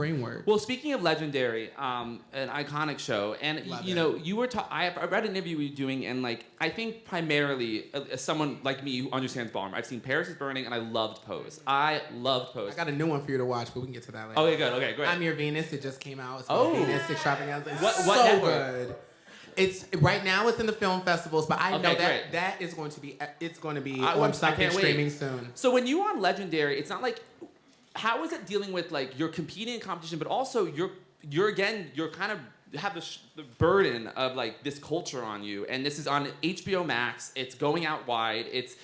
brain works. Well, speaking of Legendary, an iconic show, and you were. I read an interview you were doing, and like I think primarily as someone like me who understands ballroom, I've seen Paris is Burning, and I loved Pose. I got a new one for you to watch, but we can get to that later. Okay, good. Okay, great. I'm Your Venus. It just came out. It's called Venus Extravaganza. It's what so good. It's right now. It's in the film festivals, but I know that great. that is going to be. It's going to be on something streaming soon. So when you were on Legendary, it's not like. How is it dealing with like you're competing in competition, but also you're kind of have the burden of like this culture on you, and this is on HBO Max. It's going out wide. It's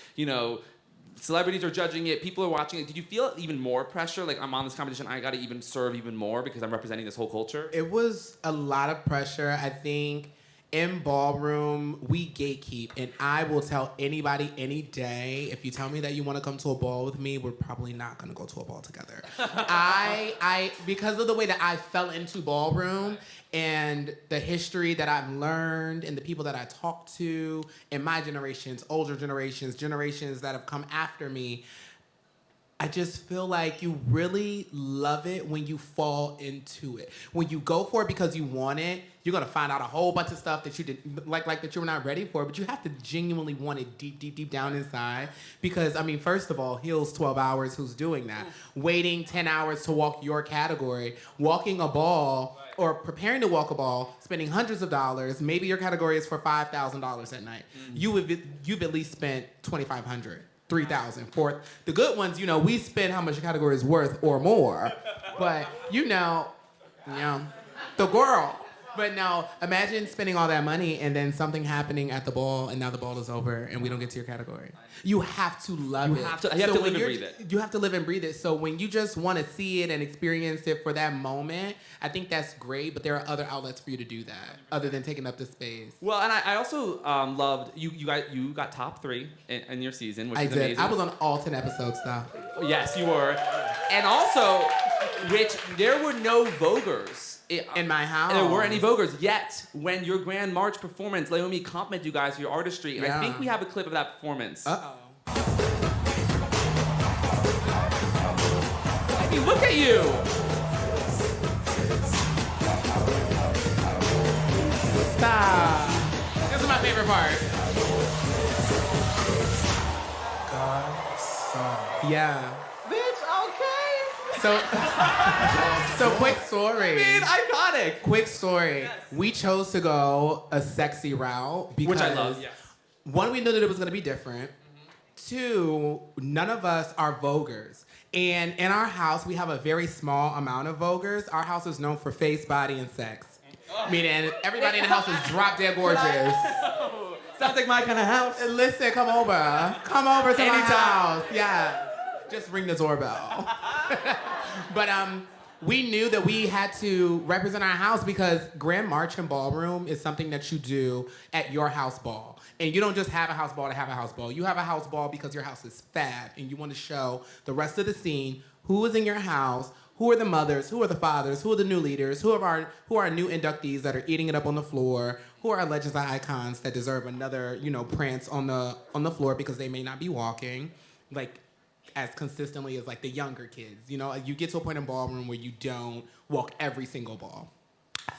celebrities are judging it. People are watching it. Did you feel even more pressure? Like I'm on this competition, I got to even serve even more because I'm representing this whole culture. It was a lot of pressure. I think. In Ballroom, we gatekeep, and I will tell anybody any day, if you tell me that you want to come to a ball with me, we're probably not going to go to a ball together. I because of the way that I fell into Ballroom and the history that I've learned and the people that I talk to in my generations, older generations that have come after me, I just feel like you really love it when you fall into it. When you go for it because you want it, you're gonna find out a whole bunch of stuff that you did like that you were not ready for, but you have to genuinely want it deep down inside. Because I mean, first of all, Hills 12 hours, who's doing that? Waiting 10 hours to walk your category, walking a ball or preparing to walk a ball, spending hundreds of dollars, maybe your category is for $5,000 at night. You've at least spent $2,500. 3,000 for the good ones. We spend how much your category is worth or more, but the girl. But now imagine spending all that money and then something happening at the ball, and now the ball is over and we don't get to your category. You have to love it. You have to live and breathe it. You have to live and breathe it. So when you just want to see it and experience it for that moment, I think that's great. But there are other outlets for you to do that other than taking up the space. Well, and I also loved you got top 3 in your season, which is amazing. I was on all 10 episodes, though. Yes, you were. And also, which there were no Voguers. In my house. There weren't any Voguers yet. When your Grand March performance, Naomi complimented you guys for your artistry, and I think we have a clip of that performance. Uh-oh. I mean, look at you. Stop. This is my favorite part. Yeah. Bitch, okay. So quick story. I mean, iconic. Quick story. Yes. We chose to go a sexy route because which I love. Yes. One, we knew that it was going to be different. Two, none of us are Voguers. And in our house, we have a very small amount of Voguers. Our house is known for face, body, and sex. Meaning everybody in the house is drop dead gorgeous. Sounds like my kind of house. Listen, come over. Come over to my house. Yeah. Just ring the doorbell. But we knew that we had to represent our house because Grand March and Ballroom is something that you do at your house ball. And you don't just have a house ball to have a house ball. You have a house ball because your house is fab and you want to show the rest of the scene who is in your house, who are the mothers, who are the fathers, who are the new leaders, who are new inductees that are eating it up on the floor, who are legends and icons that deserve another, prance on the floor because they may not be walking like as consistently as like the younger kids. You get to a point in Ballroom where you don't walk every single ball.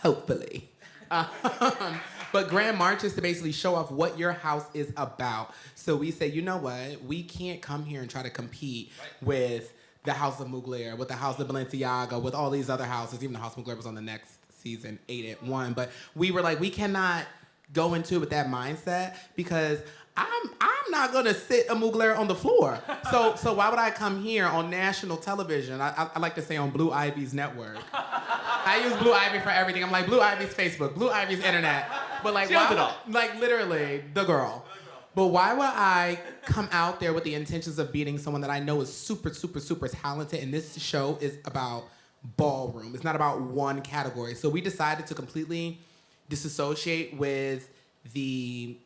Hopefully. But Grand March is to basically show off what your house is about. So we say, you know what? We can't come here and try to compete with the House of Mugler, with the House of Balenciaga, with all these other houses. Even the House of Mugler was on the next season, 8-1. But we were like, we cannot go into it with that mindset because I'm not gonna sit a Mugler on the floor. So why would I come here on national television? I like to say on Blue Ivy's network. I use Blue Ivy for everything. I'm like Blue Ivy's Facebook, Blue Ivy's internet. But like, like literally the girl. But why would I come out there with the intentions of beating someone that I know is super, super, super talented? And this show is about Ballroom. It's not about one category. So we decided to completely disassociate with the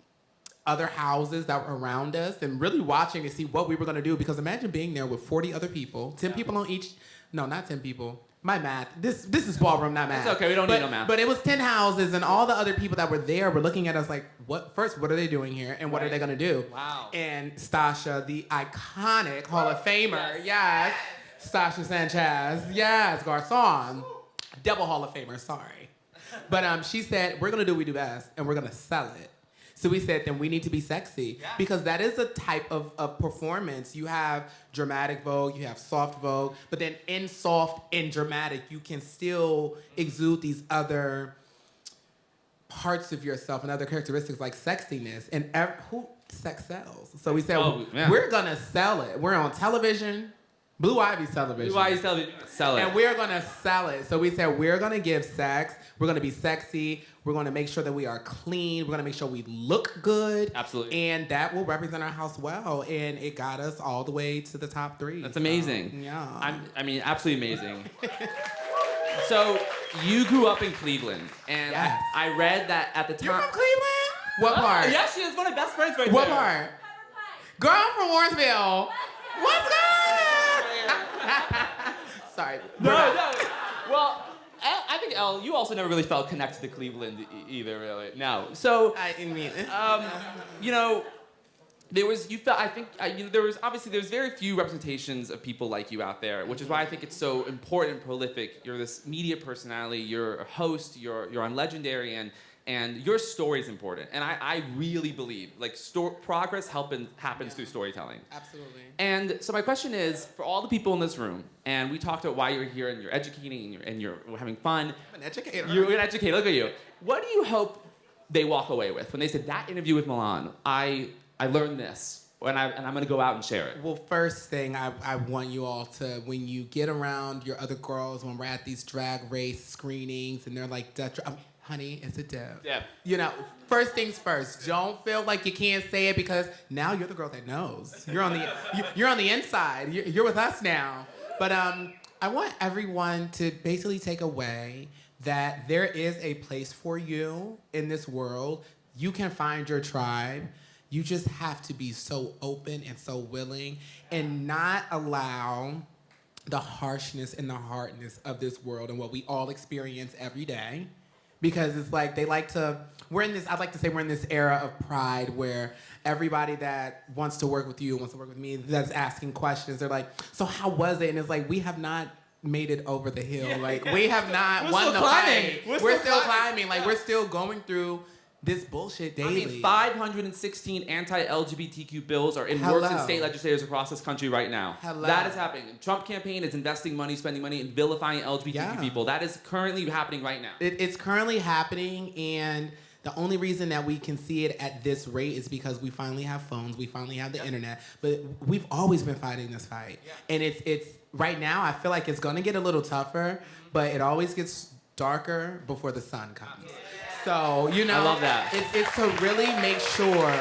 other houses that were around us and really watching to see what we were going to do. Because imagine being there with 40 other people, 10 people on each. No, not 10 people. My math. This is Ballroom, not math. It's okay, we don't need no math. But it was 10 houses, and all the other people that were there were looking at us like, what are they doing here, and what are they going to do? Wow. And Stasha, the iconic Hall of Famer, yes, Sasha Sanchez. Yes, Garçon. Double Hall of Famer, sorry. But she said, we're going to do what we do best, and we're going to sell it. So we said, then we need to be sexy. Yeah. Because that is a type of performance. You have dramatic Vogue, you have soft Vogue, but then in soft and dramatic, you can still exude these other parts of yourself and other characteristics like sexiness. And who sex sells? So we said, we're going to sell it. We're on television. Blue Ivy's television. Blue Ivy's television. Sell it. And we're going to sell it. So we said, we're going to give sex. We're going to be sexy. We're going to make sure that we are clean. We're going to make sure we look good. Absolutely. And that will represent our house well. And it got us all the way to the top 3. That's amazing. So, yeah. Absolutely amazing. So you grew up in Cleveland. And yes. I read that at the time. You're from Cleveland? What part? Yeah, she is one of my best friends right what there. What part? Girl, I'm from Warrensville. What's good? Sorry. No. Well, I think, Elle, you also never really felt connected to Cleveland either, really. No. So, I mean, there's very few representations of people like you out there, which is why I think it's so important and prolific. You're this media personality, you're a host, you're on Legendary, and your story is important. And I really believe, progress happens through storytelling. Absolutely. And so my question is, for all the people in this room, and we talked about why you're here, and you're educating, and you're having fun. I'm an educator. You're an educator, look at you. What do you hope they walk away with when they said, that interview with Milan, I learned this, and I'm going to go out and share it? Well, first thing, I want you all to, when you get around your other girls, when we're at these drag race screenings, and they're like, honey, it's a dip. Yeah. First things first. Don't feel like you can't say it because now you're the girl that knows. You're on the inside. You're with us now. But I want everyone to basically take away that there is a place for you in this world. You can find your tribe. You just have to be so open and so willing and not allow the harshness and the hardness of this world and what we all experience every day. Because it's like I'd like to say we're in this era of pride where everybody that wants to work with you, wants to work with me, that's asking questions, they're like, so how was it? And it's like, we have not made it over the hill. Yeah. Like, we have not won the fight. We're still climbing. Like, we're still going through this bullshit daily. 516 anti-LGBTQ bills are in works in state legislators across this country right now. That is happening. The Trump campaign is investing money, spending money, and vilifying LGBTQ people. That is currently happening right now. It's currently happening, and the only reason that we can see it at this rate is because we finally have phones, we finally have the internet, but we've always been fighting this fight. Yeah. And it's right now, I feel like it's gonna get a little tougher, but it always gets darker before the sun comes. So, I love that. It's to really make sure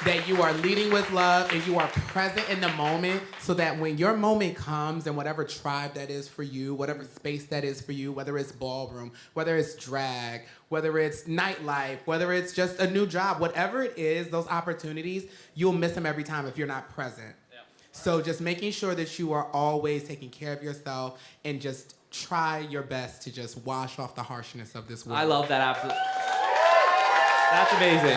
that you are leading with love and you are present in the moment so that when your moment comes and whatever tribe that is for you, whatever space that is for you, whether it's ballroom, whether it's drag, whether it's nightlife, whether it's just a new job, whatever it is, those opportunities, you'll miss them every time if you're not present. Yeah. So just making sure that you are always taking care of yourself and just try your best to just wash off the harshness of this world. I love that, absolutely. That's amazing.